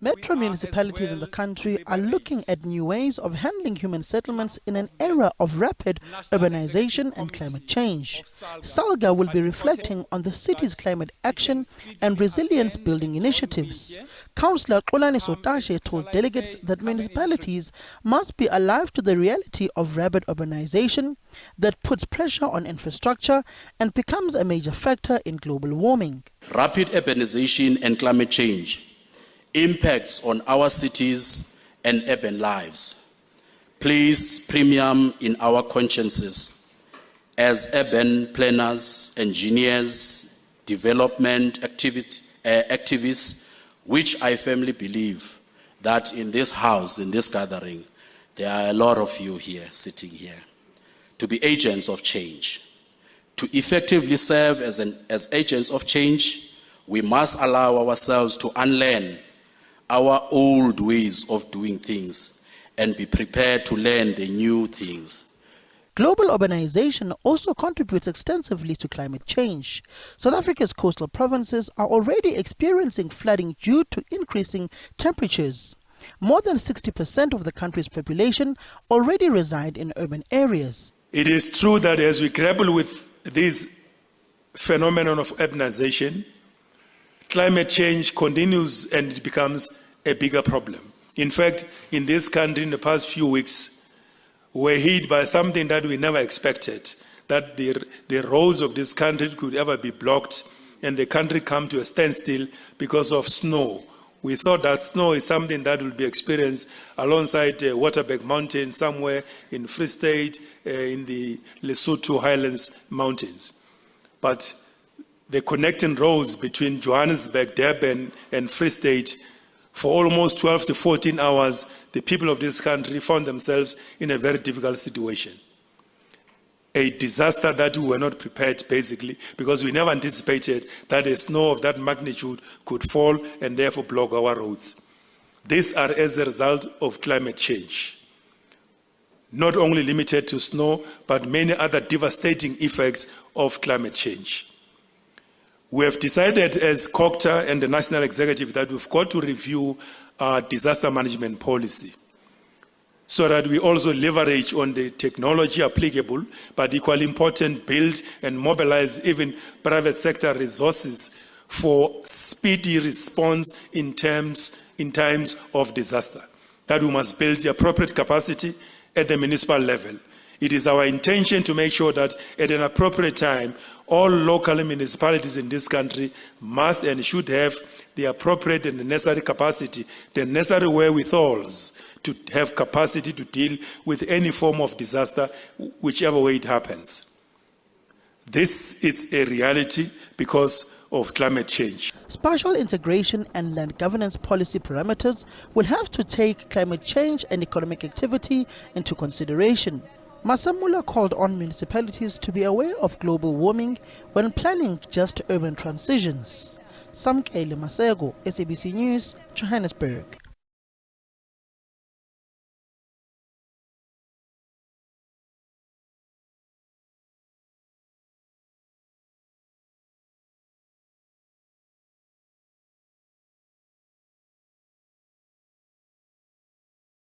Metro municipalities in the country are looking at new ways of handling human settlements in an era of rapid urbanization and climate change. SALGA will be reflecting on the city's climate action and resilience building initiatives. Councillor Xolani Sotashe told delegates that municipalities must be alive to the reality of rapid urbanization that puts pressure on infrastructure and becomes a major factor in global warming. Rapid urbanization and climate change impacts on our cities and urban lives place premium in our consciences as urban planners, engineers, development activists, which I firmly believe that in this house, in this gathering, there are a lot of you here, sitting here, to be agents of change. To effectively serve as agents of change, we must allow ourselves to unlearn our old ways of doing things and be prepared to learn the new things. Global urbanization also contributes extensively to climate change. South Africa's coastal provinces are already experiencing flooding due to increasing temperatures. More than 60% of the country's population already reside in urban areas. It is true that as we grapple with this phenomenon of urbanization, climate change continues and it becomes a bigger problem. In fact, in this country in the past few weeks, we're hit by something that we never expected, that the roads of this country could ever be blocked and the country come to a standstill because of snow. We thought that snow is something that will be experienced alongside Waterberg Mountain, somewhere in Free State, in the Lesotho Highlands Mountains. But the connecting roads between Johannesburg, Durban, and Free State, for almost 12 to 14 hours, the people of this country found themselves in a very difficult situation. A disaster that we were not prepared, basically, because we never anticipated that a snow of that magnitude could fall and therefore block our roads. These are as a result of climate change. Not only limited to snow, but many other devastating effects of climate change. We have decided as COCTA and the National Executive that we've got to review our disaster management policy so that we also leverage on the technology applicable, but equally important, build and mobilize even private sector resources for speedy response in times of disaster. That we must build the appropriate capacity at the municipal level. It is our intention to make sure that at an appropriate time, all local municipalities in this country must and should have the appropriate and the necessary capacity, the necessary wherewithals to have capacity to deal with any form of disaster, whichever way it happens. This is a reality because of climate change. Spatial integration and land governance policy parameters will have to take climate change and economic activity into consideration. Masamula called on municipalities to be aware of global warming when planning just urban transitions. Samkele Masego, SABC News, Johannesburg.